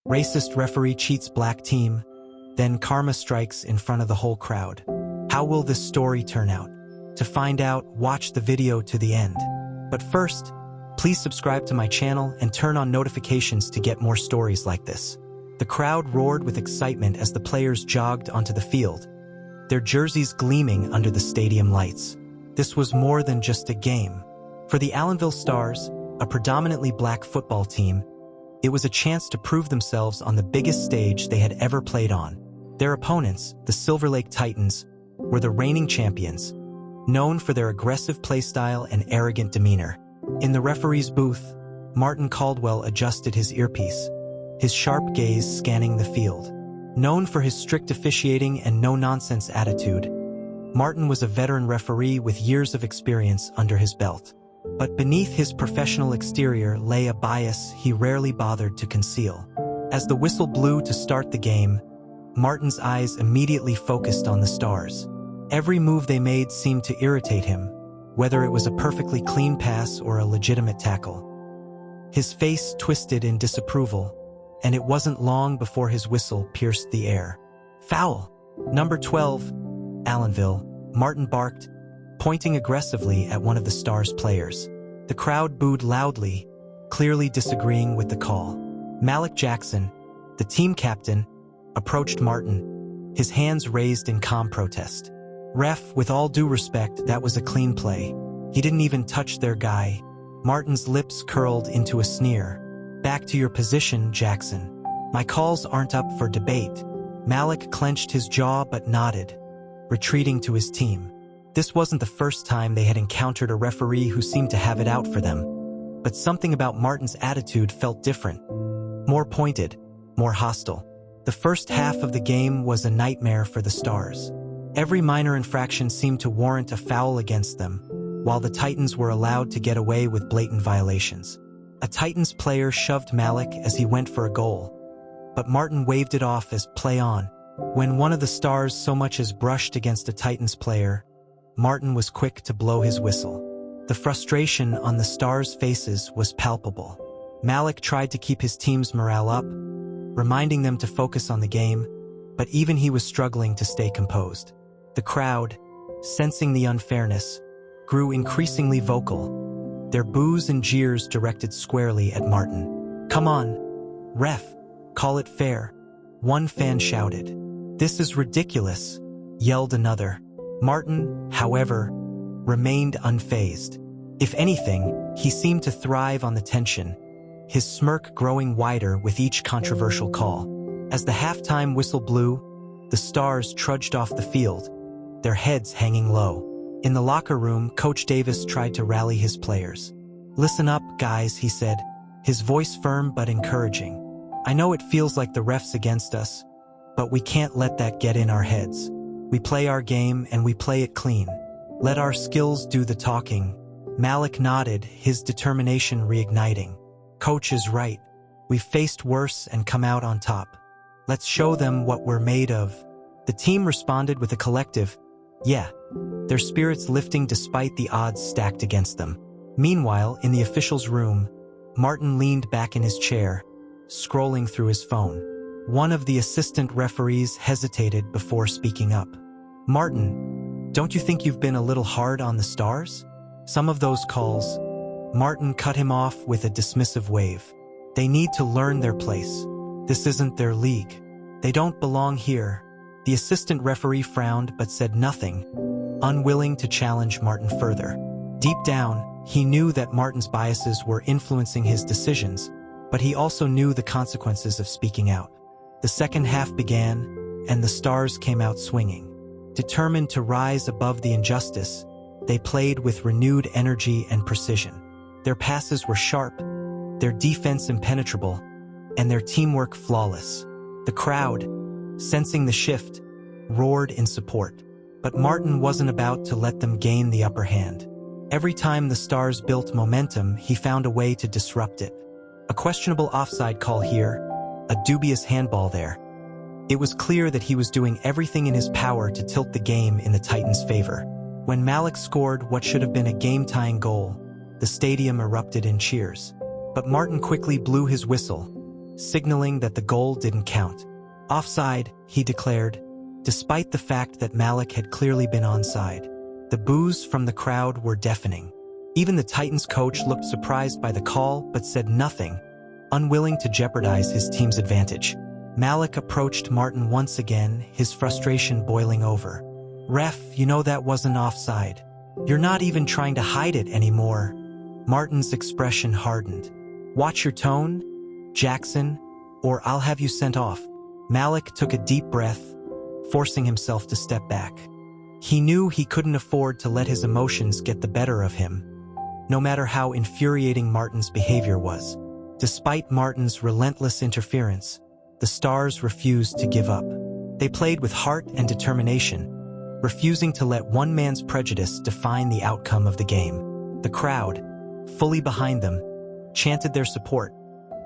Racist referee cheats black team. Then karma strikes in front of the whole crowd. How will this story turn out? To find out, watch the video to the end. But first, please subscribe to my channel and turn on notifications to get more stories like this. The crowd roared with excitement as the players jogged onto the field, their jerseys gleaming under the stadium lights. This was more than just a game. For the Allenville Stars, a predominantly black football team, it was a chance to prove themselves on the biggest stage they had ever played on. Their opponents, the Silver Lake Titans, were the reigning champions, known for their aggressive playstyle and arrogant demeanor. In the referee's booth, Martin Caldwell adjusted his earpiece, his sharp gaze scanning the field. Known for his strict officiating and no-nonsense attitude, Martin was a veteran referee with years of experience under his belt. But beneath his professional exterior lay a bias he rarely bothered to conceal. As the whistle blew to start the game, Martin's eyes immediately focused on the Stars. Every move they made seemed to irritate him, whether it was a perfectly clean pass or a legitimate tackle. His face twisted in disapproval, and it wasn't long before his whistle pierced the air. Foul! Number 12, Allenville, Martin barked, pointing aggressively at one of the Stars' players. The crowd booed loudly, clearly disagreeing with the call. Malik Jackson, the team captain, approached Martin, his hands raised in calm protest. Ref, with all due respect, that was a clean play. He didn't even touch their guy. Martin's lips curled into a sneer. Back to your position, Jackson. My calls aren't up for debate. Malik clenched his jaw but nodded, retreating to his team. This wasn't the first time they had encountered a referee who seemed to have it out for them. But something about Martin's attitude felt different. More pointed, more hostile. The first half of the game was a nightmare for the Stars. Every minor infraction seemed to warrant a foul against them, while the Titans were allowed to get away with blatant violations. A Titans player shoved Malik as he went for a goal, but Martin waved it off as play on. When one of the Stars so much as brushed against a Titans player, Martin was quick to blow his whistle. The frustration on the Stars' faces was palpable. Malik tried to keep his team's morale up, reminding them to focus on the game, but even he was struggling to stay composed. The crowd, sensing the unfairness, grew increasingly vocal, their boos and jeers directed squarely at Martin. Come on, ref, call it fair, one fan shouted. This is ridiculous, yelled another. Martin, however, remained unfazed. If anything, he seemed to thrive on the tension, his smirk growing wider with each controversial call. As the halftime whistle blew, the Stars trudged off the field, their heads hanging low. In the locker room, Coach Davis tried to rally his players. Listen up, guys, he said, his voice firm but encouraging. I know it feels like the ref's against us, but we can't let that get in our heads. We play our game and we play it clean. Let our skills do the talking. Malik nodded, his determination reigniting. Coach is right. We've faced worse and come out on top. Let's show them what we're made of. The team responded with a collective, yeah, their spirits lifting despite the odds stacked against them. Meanwhile, in the officials' room, Martin leaned back in his chair, scrolling through his phone. One of the assistant referees hesitated before speaking up. Martin, don't you think you've been a little hard on the Stars? Some of those calls. Martin cut him off with a dismissive wave. They need to learn their place. This isn't their league. They don't belong here. The assistant referee frowned but said nothing, unwilling to challenge Martin further. Deep down, he knew that Martin's biases were influencing his decisions, but he also knew the consequences of speaking out. The second half began, and the Stars came out swinging. Determined to rise above the injustice, they played with renewed energy and precision. Their passes were sharp, their defense impenetrable, and their teamwork flawless. The crowd, sensing the shift, roared in support. But Martin wasn't about to let them gain the upper hand. Every time the Stars built momentum, he found a way to disrupt it. A questionable offside call here, a dubious handball there. It was clear that he was doing everything in his power to tilt the game in the Titans' favor. When Malik scored what should have been a game-tying goal, the stadium erupted in cheers. But Martin quickly blew his whistle, signaling that the goal didn't count. Offside, he declared, despite the fact that Malik had clearly been onside. The boos from the crowd were deafening. Even the Titans coach looked surprised by the call but said nothing, unwilling to jeopardize his team's advantage. Malik approached Martin once again, his frustration boiling over. "Ref, you know that wasn't offside. You're not even trying to hide it anymore." Martin's expression hardened. "Watch your tone, Jackson, or I'll have you sent off." Malik took a deep breath, forcing himself to step back. He knew he couldn't afford to let his emotions get the better of him, no matter how infuriating Martin's behavior was. Despite Martin's relentless interference, the Stars refused to give up. They played with heart and determination, refusing to let one man's prejudice define the outcome of the game. The crowd, fully behind them, chanted their support,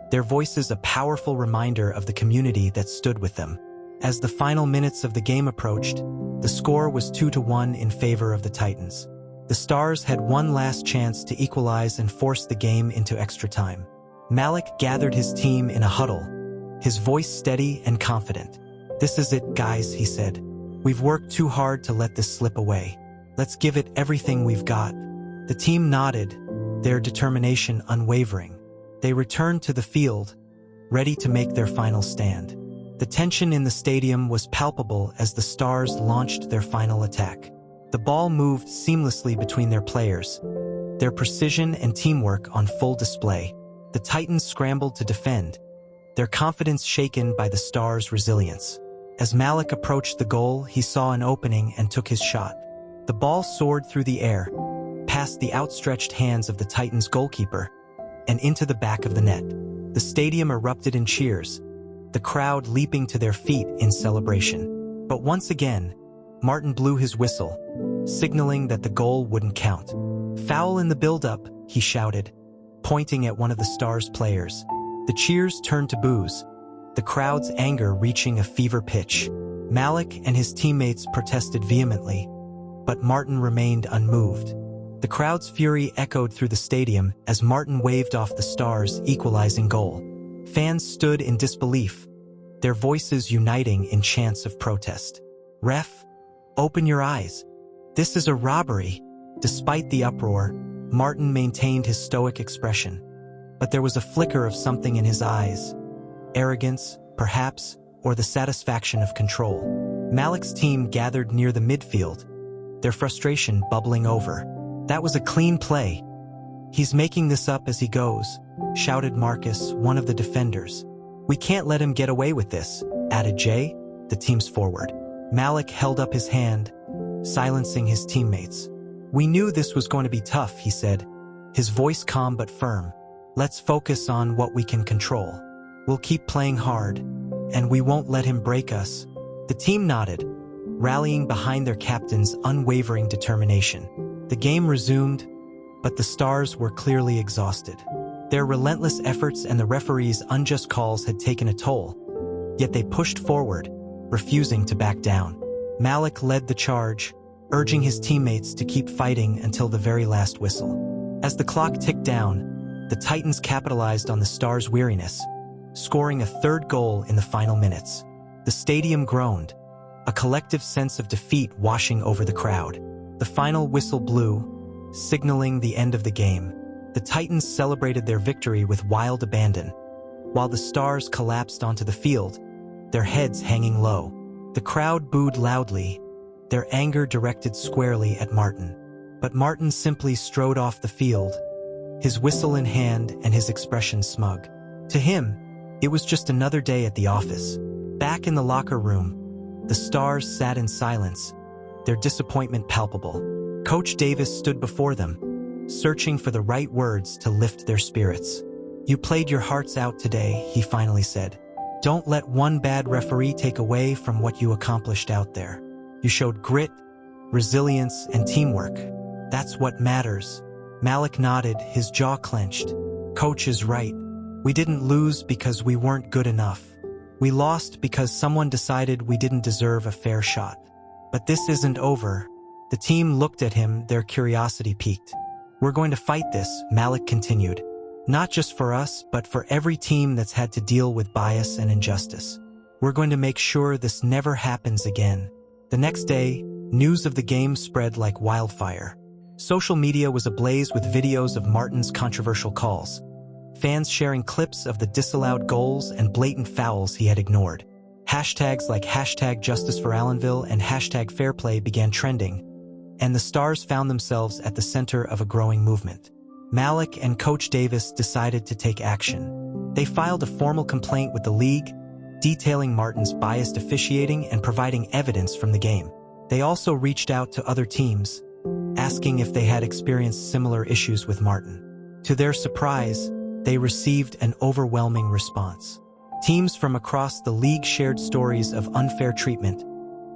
their voices a powerful reminder of the community that stood with them. As the final minutes of the game approached, the score was 2-1 in favor of the Titans. The Stars had one last chance to equalize and force the game into extra time. Malik gathered his team in a huddle, his voice steady and confident. "This is it, guys," he said. "We've worked too hard to let this slip away. Let's give it everything we've got." The team nodded, their determination unwavering. They returned to the field, ready to make their final stand. The tension in the stadium was palpable as the Stars launched their final attack. The ball moved seamlessly between their players, their precision and teamwork on full display. The Titans scrambled to defend, their confidence shaken by the Stars' resilience. As Malik approached the goal, he saw an opening and took his shot. The ball soared through the air, past the outstretched hands of the Titans' goalkeeper, and into the back of the net. The stadium erupted in cheers, the crowd leaping to their feet in celebration. But once again, Martin blew his whistle, signaling that the goal wouldn't count. "Foul in the build-up," he shouted, pointing at one of the Stars' players. The cheers turned to boos, the crowd's anger reaching a fever pitch. Malik and his teammates protested vehemently, but Martin remained unmoved. The crowd's fury echoed through the stadium as Martin waved off the Stars' equalizing goal. Fans stood in disbelief, their voices uniting in chants of protest. "Ref, open your eyes. This is a robbery." Despite the uproar, Martin maintained his stoic expression. But there was a flicker of something in his eyes. Arrogance, perhaps, or the satisfaction of control. Malik's team gathered near the midfield, their frustration bubbling over. "That was a clean play. He's making this up as he goes," shouted Marcus, one of the defenders. "We can't let him get away with this," added Jay, the team's forward. Malik held up his hand, silencing his teammates. "We knew this was going to be tough," he said, his voice calm but firm. "Let's focus on what we can control. We'll keep playing hard, and we won't let him break us." The team nodded, rallying behind their captain's unwavering determination. The game resumed, but the Stars were clearly exhausted. Their relentless efforts and the referee's unjust calls had taken a toll, yet they pushed forward, refusing to back down. Malik led the charge, urging his teammates to keep fighting until the very last whistle. As the clock ticked down, the Titans capitalized on the Stars' weariness, scoring a third goal in the final minutes. The stadium groaned, a collective sense of defeat washing over the crowd. The final whistle blew, signaling the end of the game. The Titans celebrated their victory with wild abandon, while the Stars collapsed onto the field, their heads hanging low. The crowd booed loudly, their anger directed squarely at Martin. But Martin simply strode off the field, his whistle in hand and his expression smug. To him, it was just another day at the office. Back in the locker room, the Stars sat in silence, their disappointment palpable. Coach Davis stood before them, searching for the right words to lift their spirits. "You played your hearts out today," he finally said. "Don't let one bad referee take away from what you accomplished out there. You showed grit, resilience, and teamwork. That's what matters." Malik nodded, his jaw clenched. "Coach is right. We didn't lose because we weren't good enough. We lost because someone decided we didn't deserve a fair shot. But this isn't over." The team looked at him, their curiosity piqued. "We're going to fight this," Malik continued, Not just for us, but for every team that's had to deal with bias and injustice. We're going to make sure this never happens again. The next day, news of the game spread like wildfire. Social media was ablaze with videos of Martin's controversial calls, fans sharing clips of the disallowed goals and blatant fouls he had ignored. Hashtags like #JusticeForAllenville and #FairPlay began trending, and the Stars found themselves at the center of a growing movement. Malik and Coach Davis decided to take action. They filed a formal complaint with the league, detailing Martin's biased officiating and providing evidence from the game. They also reached out to other teams, asking if they had experienced similar issues with Martin. To their surprise, they received an overwhelming response. Teams from across the league shared stories of unfair treatment,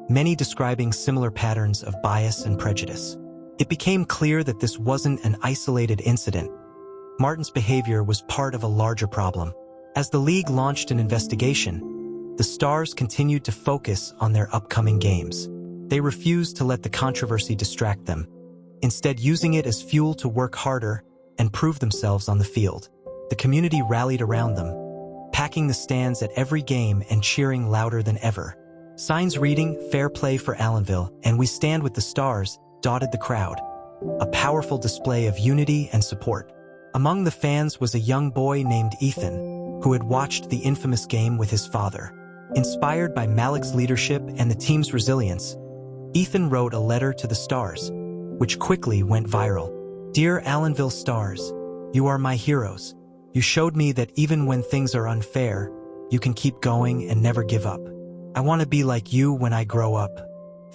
many describing similar patterns of bias and prejudice. It became clear that this wasn't an isolated incident. Martin's behavior was part of a larger problem. As the league launched an investigation, the Stars continued to focus on their upcoming games. They refused to let the controversy distract them, instead using it as fuel to work harder and prove themselves on the field. The community rallied around them, packing the stands at every game and cheering louder than ever. Signs reading "Fair Play for Allenville" and "We Stand with the Stars" dotted the crowd, a powerful display of unity and support. Among the fans was a young boy named Ethan, who had watched the infamous game with his father. Inspired by Malik's leadership and the team's resilience, Ethan wrote a letter to the Stars, which quickly went viral. "Dear Allenville Stars, you are my heroes. You showed me that even when things are unfair, you can keep going and never give up. I want to be like you when I grow up.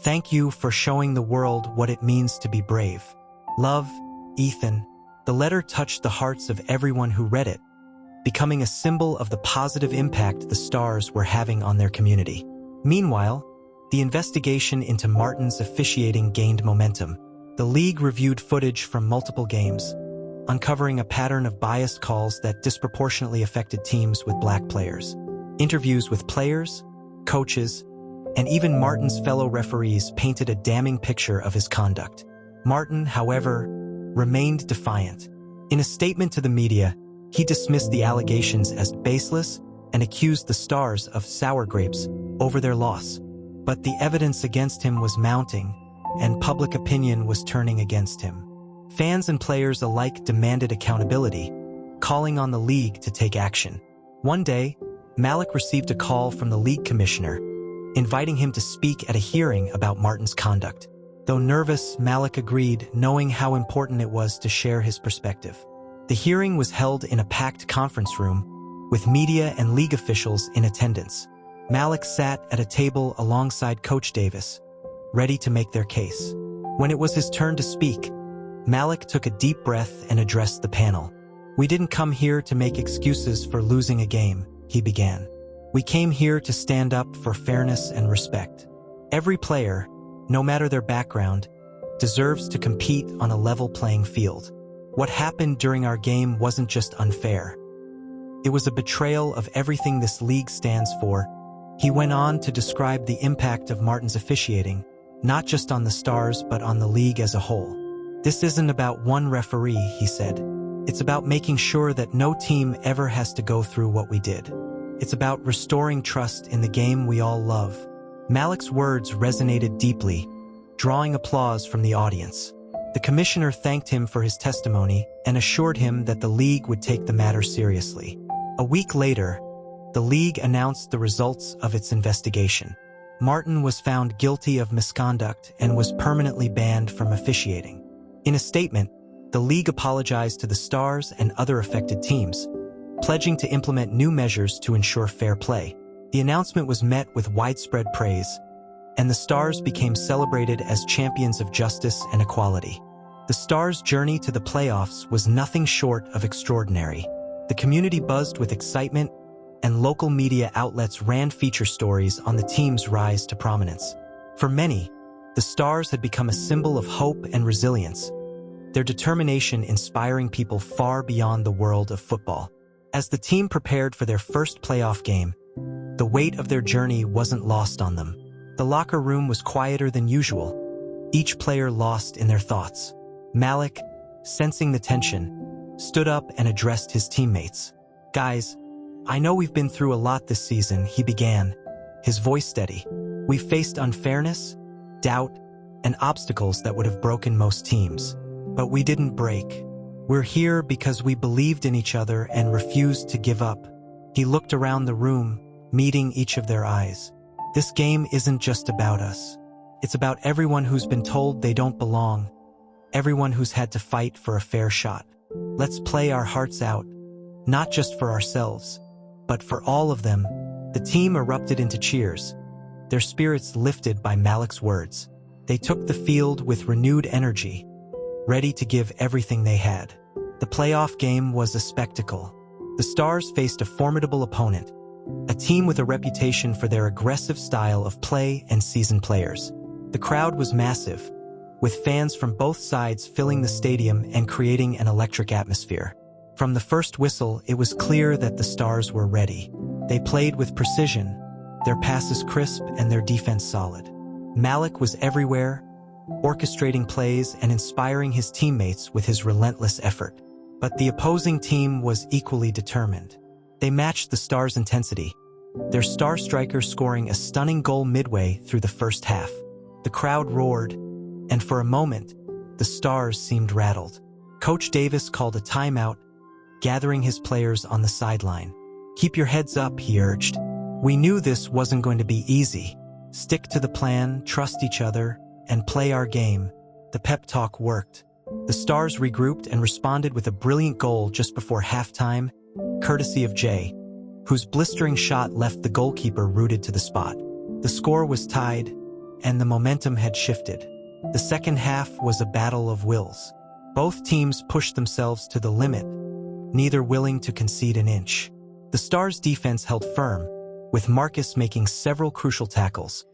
Thank you for showing the world what it means to be brave. Love, Ethan." The letter touched the hearts of everyone who read it, becoming a symbol of the positive impact the Stars were having on their community. Meanwhile, the investigation into Martin's officiating gained momentum. The league reviewed footage from multiple games, uncovering a pattern of biased calls that disproportionately affected teams with black players. Interviews with players, coaches, and even Martin's fellow referees painted a damning picture of his conduct. Martin, however, remained defiant. In a statement to the media, he dismissed the allegations as baseless and accused the Stars of sour grapes over their loss. But the evidence against him was mounting, and public opinion was turning against him. Fans and players alike demanded accountability, calling on the league to take action. One day, Malik received a call from the league commissioner, inviting him to speak at a hearing about Martin's conduct. Though nervous, Malik agreed, knowing how important it was to share his perspective. The hearing was held in a packed conference room, with media and league officials in attendance. Malik sat at a table alongside Coach Davis, ready to make their case. When it was his turn to speak, Malik took a deep breath and addressed the panel. "We didn't come here to make excuses for losing a game," he began. "We came here to stand up for fairness and respect. Every player, no matter their background, deserves to compete on a level playing field. What happened during our game wasn't just unfair. It was a betrayal of everything this league stands for." He went on to describe the impact of Martin's officiating, not just on the Stars but on the league as a whole. "This isn't about one referee," he said. "It's about making sure that no team ever has to go through what we did. It's about restoring trust in the game we all love." Malik's words resonated deeply, drawing applause from the audience. The commissioner thanked him for his testimony and assured him that the league would take the matter seriously. A week later, the league announced the results of its investigation. Martin was found guilty of misconduct and was permanently banned from officiating. In a statement, the league apologized to the Stars and other affected teams, pledging to implement new measures to ensure fair play. The announcement was met with widespread praise, and the Stars became celebrated as champions of justice and equality. The Stars' journey to the playoffs was nothing short of extraordinary. The community buzzed with excitement, and local media outlets ran feature stories on the team's rise to prominence. For many, the Stars had become a symbol of hope and resilience, their determination inspiring people far beyond the world of football. As the team prepared for their first playoff game, the weight of their journey wasn't lost on them. The locker room was quieter than usual, each player lost in their thoughts. Malik, sensing the tension, stood up and addressed his teammates. "Guys, I know we've been through a lot this season," he began, his voice steady. "We've faced unfairness, doubt, and obstacles that would have broken most teams. But we didn't break. We're here because we believed in each other and refused to give up." He looked around the room, meeting each of their eyes. "This game isn't just about us. It's about everyone who's been told they don't belong, everyone who's had to fight for a fair shot. Let's play our hearts out, not just for ourselves, but for all of them." The team erupted into cheers, their spirits lifted by Malik's words. They took the field with renewed energy, ready to give everything they had. The playoff game was a spectacle. The Stars faced a formidable opponent, a team with a reputation for their aggressive style of play and seasoned players. The crowd was massive, with fans from both sides filling the stadium and creating an electric atmosphere. From the first whistle, it was clear that the Stars were ready. They played with precision, their passes crisp and their defense solid. Malik was everywhere, orchestrating plays and inspiring his teammates with his relentless effort. But the opposing team was equally determined. They matched the Stars' intensity, their star striker scoring a stunning goal midway through the first half. The crowd roared, and for a moment, the Stars seemed rattled. Coach Davis called a timeout, gathering his players on the sideline. "Keep your heads up," he urged. "We knew this wasn't going to be easy. Stick to the plan, trust each other, and play our game." The pep talk worked. The Stars regrouped and responded with a brilliant goal just before halftime, courtesy of Jay, whose blistering shot left the goalkeeper rooted to the spot. The score was tied, and the momentum had shifted. The second half was a battle of wills. Both teams pushed themselves to the limit, neither willing to concede an inch. The Stars' defense held firm, with Marcus making several crucial tackles,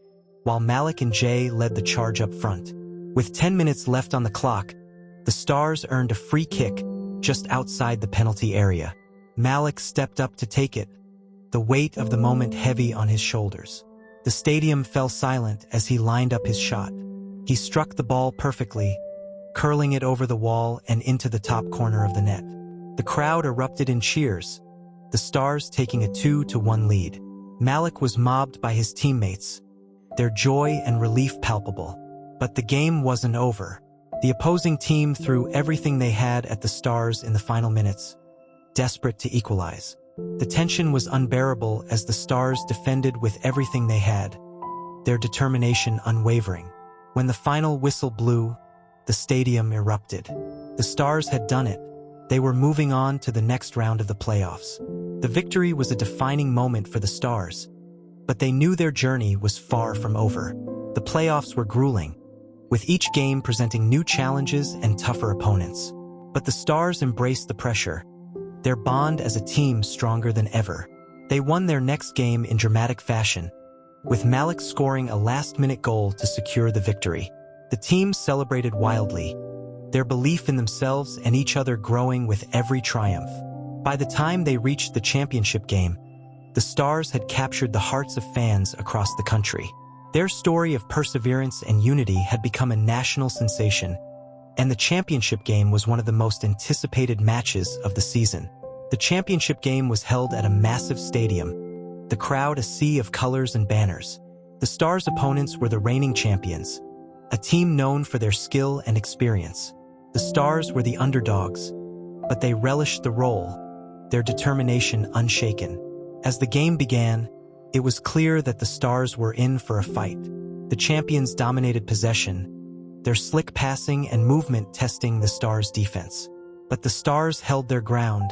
while Malik and Jay led the charge up front. With 10 minutes left on the clock, the Stars earned a free kick just outside the penalty area. Malik stepped up to take it, the weight of the moment heavy on his shoulders. The stadium fell silent as he lined up his shot. He struck the ball perfectly, curling it over the wall and into the top corner of the net. The crowd erupted in cheers, the Stars taking a 2-1 lead. Malik was mobbed by his teammates, their joy and relief palpable. But the game wasn't over. The opposing team threw everything they had at the Stars in the final minutes, desperate to equalize. The tension was unbearable as the Stars defended with everything they had, their determination unwavering. When the final whistle blew, the stadium erupted. The Stars had done it. They were moving on to the next round of the playoffs. The victory was a defining moment for the Stars, but they knew their journey was far from over. The playoffs were grueling, with each game presenting new challenges and tougher opponents. But the Stars embraced the pressure, their bond as a team stronger than ever. They won their next game in dramatic fashion, with Malik scoring a last-minute goal to secure the victory. The team celebrated wildly, their belief in themselves and each other growing with every triumph. By the time they reached the championship game, the Stars had captured the hearts of fans across the country. Their story of perseverance and unity had become a national sensation, and the championship game was one of the most anticipated matches of the season. The championship game was held at a massive stadium, the crowd a sea of colors and banners. The Stars' opponents were the reigning champions, a team known for their skill and experience. The Stars were the underdogs, but they relished the role, their determination unshaken. As the game began, it was clear that the Stars were in for a fight. The champions dominated possession, their slick passing and movement testing the Stars' defense. But the Stars held their ground,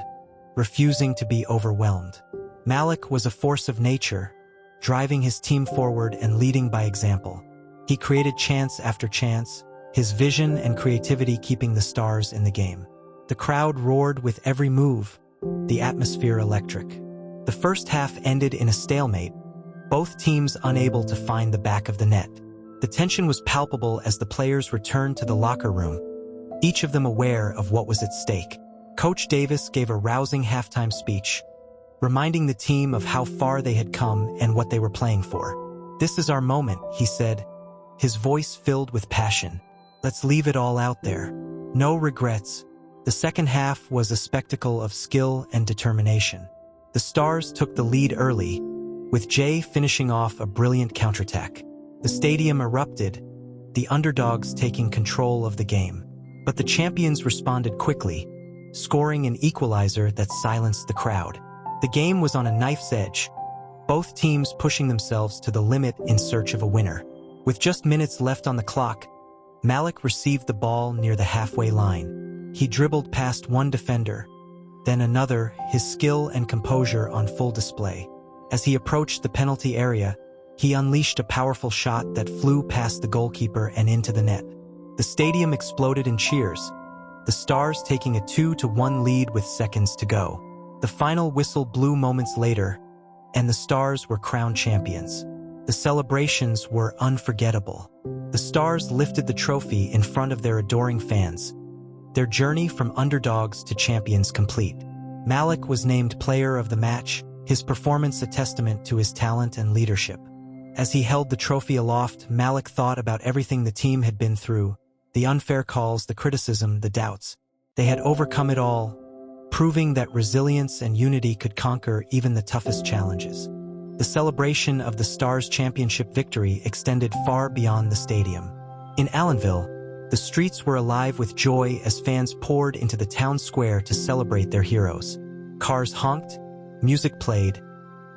refusing to be overwhelmed. Malik was a force of nature, driving his team forward and leading by example. He created chance after chance, his vision and creativity keeping the Stars in the game. The crowd roared with every move, the atmosphere electric. The first half ended in a stalemate, both teams unable to find the back of the net. The tension was palpable as the players returned to the locker room, each of them aware of what was at stake. Coach Davis gave a rousing halftime speech, reminding the team of how far they had come and what they were playing for. "This is our moment," he said, his voice filled with passion. "Let's leave it all out there. No regrets, The second half was a spectacle of skill and determination. The Stars took the lead early, with Jay finishing off a brilliant counterattack. The stadium erupted, the underdogs taking control of the game. But the champions responded quickly, scoring an equalizer that silenced the crowd. The game was on a knife's edge, both teams pushing themselves to the limit in search of a winner. With just minutes left on the clock, Malik received the ball near the halfway line. He dribbled past one defender, then another, his skill and composure on full display. As he approached the penalty area, he unleashed a powerful shot that flew past the goalkeeper and into the net. The stadium exploded in cheers, the Stars taking a 2-1 lead with seconds to go. The final whistle blew moments later, and the Stars were crowned champions. The celebrations were unforgettable. The Stars lifted the trophy in front of their adoring fans, their journey from underdogs to champions complete. Malik was named player of the match, his performance a testament to his talent and leadership. As he held the trophy aloft, Malik thought about everything the team had been through, the unfair calls, the criticism, the doubts. They had overcome it all, proving that resilience and unity could conquer even the toughest challenges. The celebration of the Stars' championship victory extended far beyond the stadium. In Allenville, the streets were alive with joy as fans poured into the town square to celebrate their heroes. Cars honked, music played,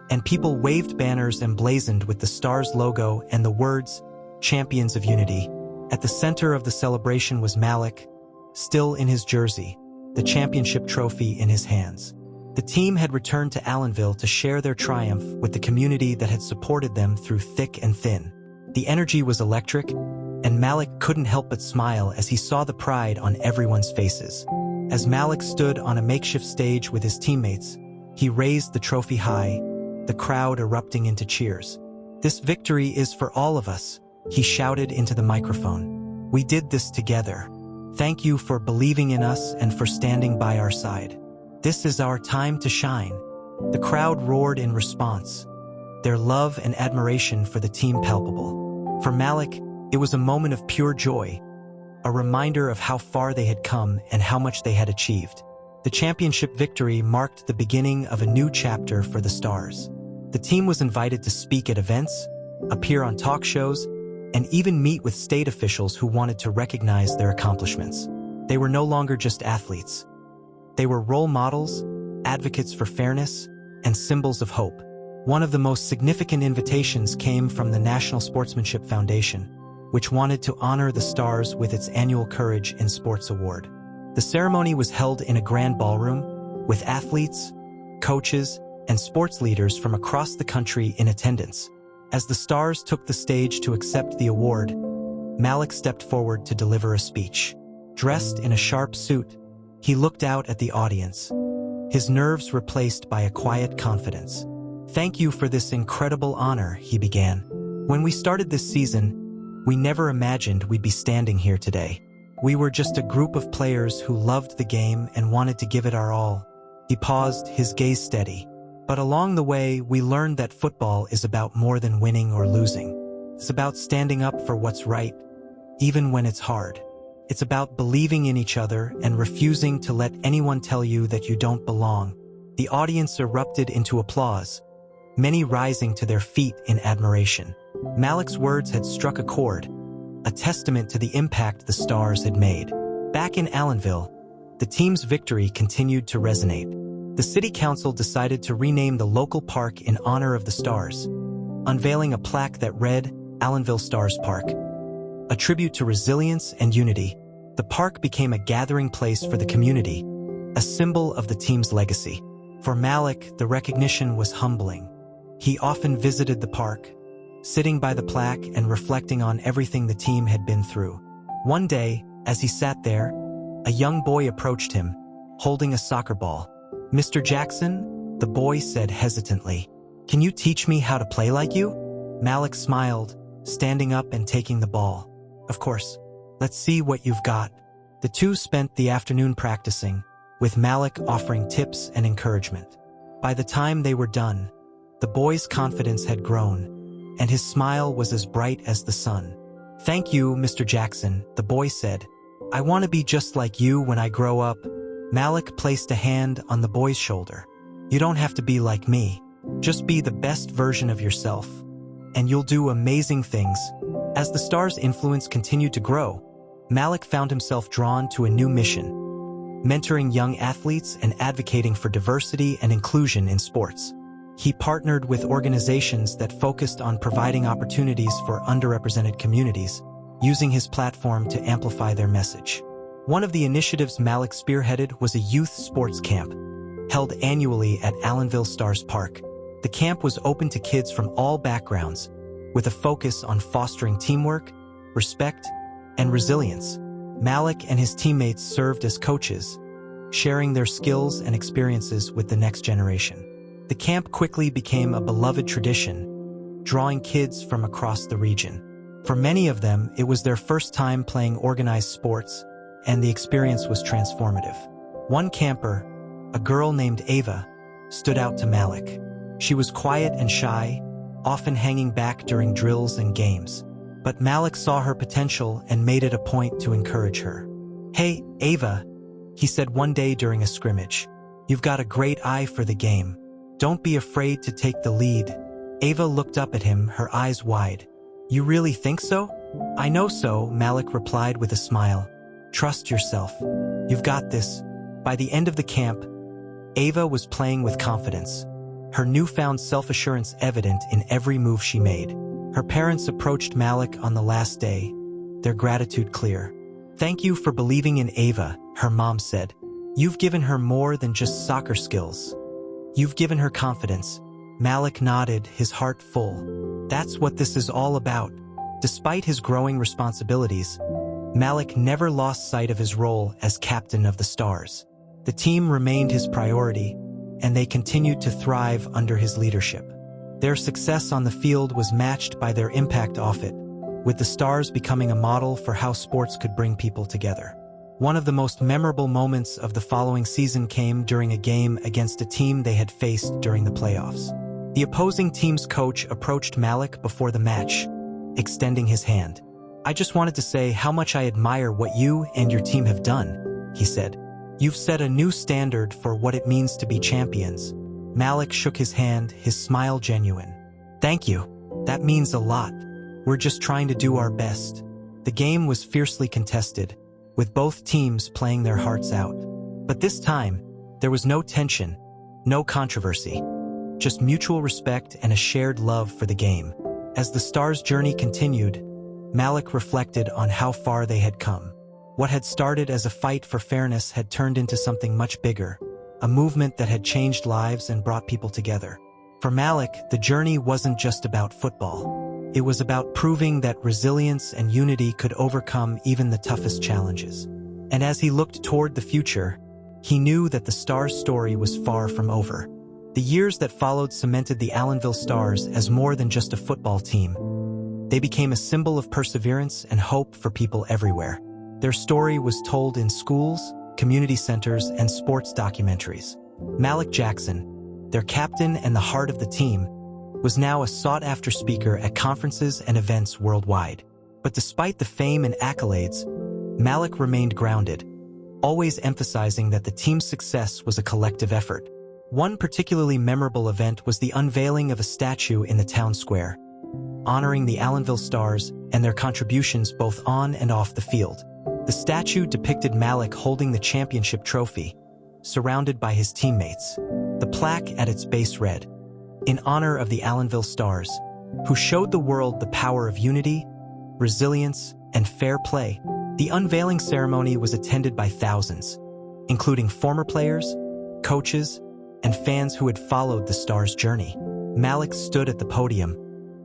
and people waved banners emblazoned with the Stars logo and the words, "Champions of Unity." At the center of the celebration was Malik, still in his jersey, the championship trophy in his hands. The team had returned to Allenville to share their triumph with the community that had supported them through thick and thin. The energy was electric, and Malik couldn't help but smile as he saw the pride on everyone's faces. As Malik stood on a makeshift stage with his teammates, he raised the trophy high, the crowd erupting into cheers. "This victory is for all of us," he shouted into the microphone. "We did this together. Thank you for believing in us and for standing by our side. This is our time to shine." The crowd roared in response, their love and admiration for the team palpable. For Malik, it was a moment of pure joy, a reminder of how far they had come and how much they had achieved. The championship victory marked the beginning of a new chapter for the Stars. The team was invited to speak at events, appear on talk shows, and even meet with state officials who wanted to recognize their accomplishments. They were no longer just athletes. They were role models, advocates for fairness, and symbols of hope. One of the most significant invitations came from the National Sportsmanship Foundation, which wanted to honor the Stars with its annual Courage in Sports Award. The ceremony was held in a grand ballroom, with athletes, coaches, and sports leaders from across the country in attendance. As the Stars took the stage to accept the award, Malik stepped forward to deliver a speech. Dressed in a sharp suit, he looked out at the audience, his nerves replaced by a quiet confidence. "Thank you for this incredible honor," he began. "When we started this season, we never imagined we'd be standing here today. We were just a group of players who loved the game and wanted to give it our all." He paused, his gaze steady. "But along the way, we learned that football is about more than winning or losing. It's about standing up for what's right, even when it's hard. It's about believing in each other and refusing to let anyone tell you that you don't belong." The audience erupted into applause, many rising to their feet in admiration. Malik's words had struck a chord, a testament to the impact the Stars had made. Back in Allenville, the team's victory continued to resonate. The city council decided to rename the local park in honor of the Stars, unveiling a plaque that read, "Allenville Stars Park," a tribute to resilience and unity. The park became a gathering place for the community, a symbol of the team's legacy. For Malik, the recognition was humbling. He often visited the park, sitting by the plaque and reflecting on everything the team had been through. One day, as he sat there, a young boy approached him, holding a soccer ball. "Mr. Jackson," the boy said hesitantly, "can you teach me how to play like you?" Malik smiled, standing up and taking the ball. "Of course. Let's see what you've got." The two spent the afternoon practicing, with Malik offering tips and encouragement. By the time they were done, the boy's confidence had grown, and his smile was as bright as the sun. "Thank you, Mr. Jackson," the boy said. "I want to be just like you when I grow up." Malik placed a hand on the boy's shoulder. You don't have to be like me. Just be the best version of yourself, and you'll do amazing things. As the Stars' influence continued to grow, Malik found himself drawn to a new mission: mentoring young athletes and advocating for diversity and inclusion in sports. He partnered with organizations that focused on providing opportunities for underrepresented communities, using his platform to amplify their message. One of the initiatives Malik spearheaded was a youth sports camp, held annually at Allenville Stars Park. The camp was open to kids from all backgrounds, with a focus on fostering teamwork, respect, and resilience. Malik and his teammates served as coaches, sharing their skills and experiences with the next generation. The camp quickly became a beloved tradition, drawing kids from across the region. For many of them, it was their first time playing organized sports, and the experience was transformative. One camper, a girl named Ava, stood out to Malik. She was quiet and shy, often hanging back during drills and games. But Malik saw her potential and made it a point to encourage her. "Hey, Ava," he said one day during a scrimmage. "You've got a great eye for the game. Don't be afraid to take the lead." Ava looked up at him, her eyes wide. "You really think so?" "I know so," Malik replied with a smile. "Trust yourself. You've got this." By the end of the camp, Ava was playing with confidence, her newfound self-assurance evident in every move she made. Her parents approached Malik on the last day, their gratitude clear. "Thank you for believing in Ava," her mom said. "You've given her more than just soccer skills. You've given her confidence." Malik nodded, his heart full. That's what this is all about. Despite his growing responsibilities, Malik never lost sight of his role as captain of the Stars. The team remained his priority, and they continued to thrive under his leadership. Their success on the field was matched by their impact off it, with the Stars becoming a model for how sports could bring people together. One of the most memorable moments of the following season came during a game against a team they had faced during the playoffs. The opposing team's coach approached Malik before the match, extending his hand. "I just wanted to say how much I admire what you and your team have done," he said. "You've set a new standard for what it means to be champions." Malik shook his hand, his smile genuine. "Thank you. That means a lot. We're just trying to do our best." The game was fiercely contested, with both teams playing their hearts out. But this time, there was no tension, no controversy, just mutual respect and a shared love for the game. As the Stars' journey continued, Malik reflected on how far they had come. What had started as a fight for fairness had turned into something much bigger, a movement that had changed lives and brought people together. For Malik, the journey wasn't just about football. It was about proving that resilience and unity could overcome even the toughest challenges. And as he looked toward the future, he knew that the Stars' story was far from over. The years that followed cemented the Allenville Stars as more than just a football team. They became a symbol of perseverance and hope for people everywhere. Their story was told in schools, community centers, and sports documentaries. Malik Jackson, their captain and the heart of the team, was now a sought-after speaker at conferences and events worldwide. But despite the fame and accolades, Malik remained grounded, always emphasizing that the team's success was a collective effort. One particularly memorable event was the unveiling of a statue in the town square, honoring the Allenville Stars and their contributions both on and off the field. The statue depicted Malik holding the championship trophy, surrounded by his teammates. The plaque at its base read, "In honor of the Allenville Stars, who showed the world the power of unity, resilience, and fair play." The unveiling ceremony was attended by thousands, including former players, coaches, and fans who had followed the Stars' journey. Malik stood at the podium,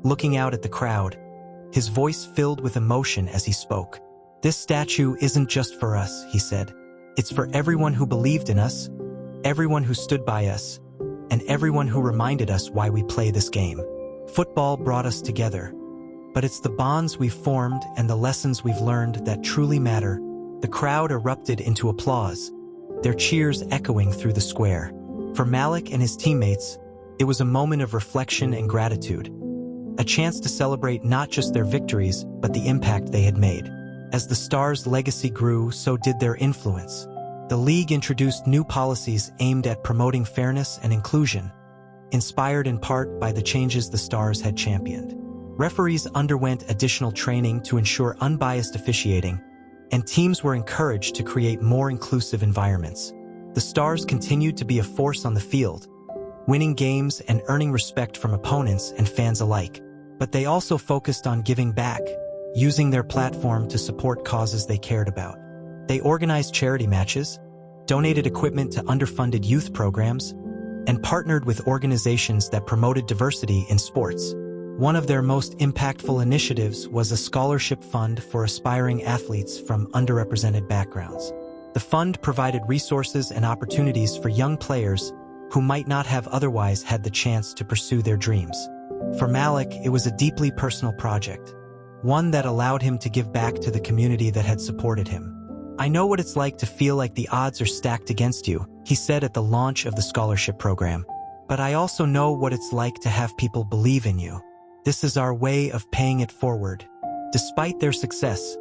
looking out at the crowd, his voice filled with emotion as he spoke. "This statue isn't just for us," he said. "It's for everyone who believed in us, everyone who stood by us, and everyone who reminded us why we play this game. Football brought us together, but it's the bonds we've formed and the lessons we've learned that truly matter." The crowd erupted into applause, their cheers echoing through the square. For Malik and his teammates, it was a moment of reflection and gratitude, a chance to celebrate not just their victories, but the impact they had made. As the Stars' legacy grew, so did their influence. The league introduced new policies aimed at promoting fairness and inclusion, inspired in part by the changes the Stars had championed. Referees underwent additional training to ensure unbiased officiating, and teams were encouraged to create more inclusive environments. The Stars continued to be a force on the field, winning games and earning respect from opponents and fans alike. But they also focused on giving back, using their platform to support causes they cared about. They organized charity matches, donated equipment to underfunded youth programs, and partnered with organizations that promoted diversity in sports. One of their most impactful initiatives was a scholarship fund for aspiring athletes from underrepresented backgrounds. The fund provided resources and opportunities for young players who might not have otherwise had the chance to pursue their dreams. For Malik, it was a deeply personal project, one that allowed him to give back to the community that had supported him. "I know what it's like to feel like the odds are stacked against you," he said at the launch of the scholarship program. "But I also know what it's like to have people believe in you. This is our way of paying it forward." Despite their success,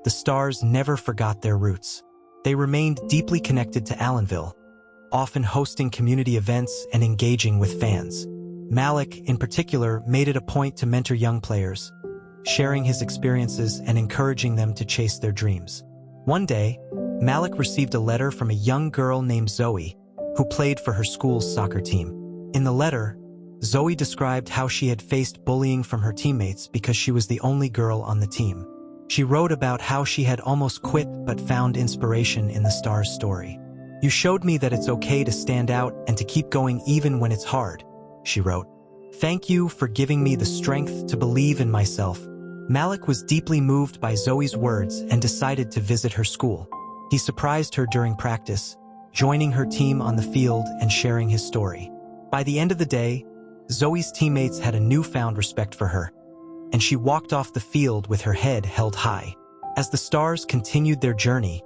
the Stars never forgot their roots. They remained deeply connected to Allenville, often hosting community events and engaging with fans. Malik, in particular, made it a point to mentor young players, sharing his experiences and encouraging them to chase their dreams. One day, Malik received a letter from a young girl named Zoe, who played for her school's soccer team. In the letter, Zoe described how she had faced bullying from her teammates because she was the only girl on the team. She wrote about how she had almost quit but found inspiration in the Stars' story. "You showed me that it's okay to stand out and to keep going even when it's hard," she wrote. "Thank you for giving me the strength to believe in myself." Malik was deeply moved by Zoe's words and decided to visit her school. He surprised her during practice, joining her team on the field and sharing his story. By the end of the day, Zoe's teammates had a newfound respect for her, and she walked off the field with her head held high. As the Stars continued their journey,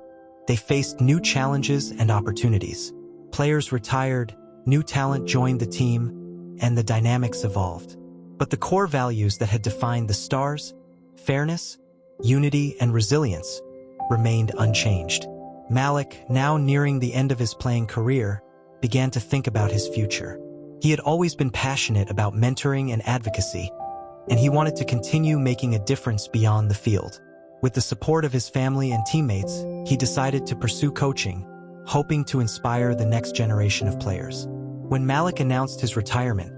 they faced new challenges and opportunities. Players retired, new talent joined the team, and the dynamics evolved. But the core values that had defined the Stars, fairness, unity, and resilience, remained unchanged. Malik, now nearing the end of his playing career, began to think about his future. He had always been passionate about mentoring and advocacy, and he wanted to continue making a difference beyond the field. With the support of his family and teammates, he decided to pursue coaching, hoping to inspire the next generation of players. When Malik announced his retirement,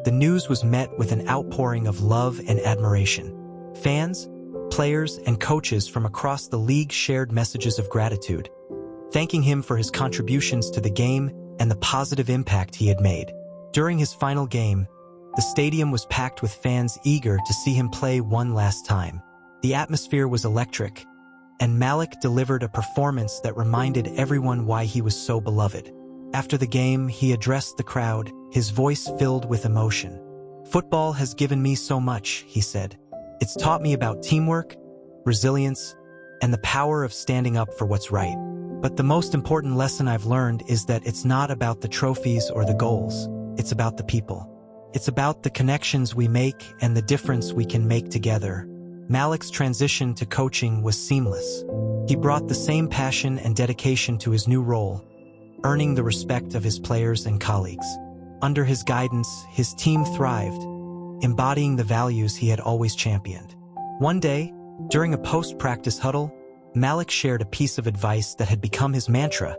the news was met with an outpouring of love and admiration. Fans, players, and coaches from across the league shared messages of gratitude, thanking him for his contributions to the game and the positive impact he had made. During his final game, the stadium was packed with fans eager to see him play one last time. The atmosphere was electric, and Malik delivered a performance that reminded everyone why he was so beloved. After the game, he addressed the crowd, his voice filled with emotion. "Football has given me so much," he said. "It's taught me about teamwork, resilience, and the power of standing up for what's right. But the most important lesson I've learned is that it's not about the trophies or the goals. It's about the people. It's about the connections we make and the difference we can make together." Malik's transition to coaching was seamless. He brought the same passion and dedication to his new role, earning the respect of his players and colleagues. Under his guidance, his team thrived, embodying the values he had always championed. One day, during a post-practice huddle, Malik shared a piece of advice that had become his mantra: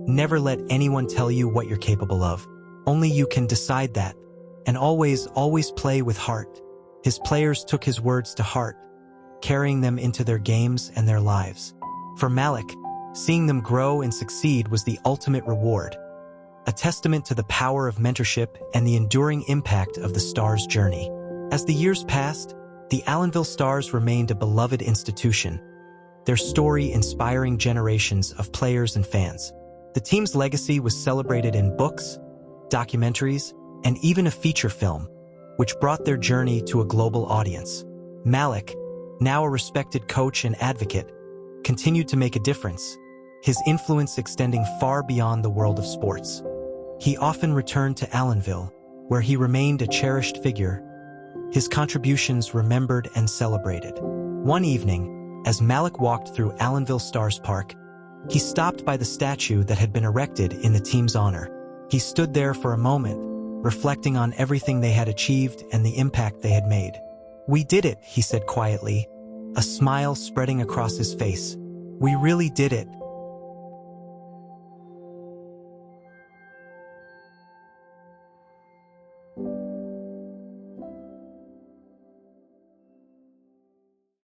"Never let anyone tell you what you're capable of. Only you can decide that. And always play with heart." His players took his words to heart, carrying them into their games and their lives. For Malik, seeing them grow and succeed was the ultimate reward, a testament to the power of mentorship and the enduring impact of the Stars' journey. As the years passed, the Allenville Stars remained a beloved institution, their story inspiring generations of players and fans. The team's legacy was celebrated in books, documentaries, and even a feature film, which brought their journey to a global audience. Malik, now a respected coach and advocate, continued to make a difference, his influence extending far beyond the world of sports. He often returned to Allenville, where he remained a cherished figure, his contributions remembered and celebrated. One evening, as Malik walked through Allenville Stars Park, He stopped by the statue that had been erected in the team's honor. He stood there for a moment, reflecting on everything they had achieved and the impact they had made. "We did it," he said quietly, a smile spreading across his face. "We really did it."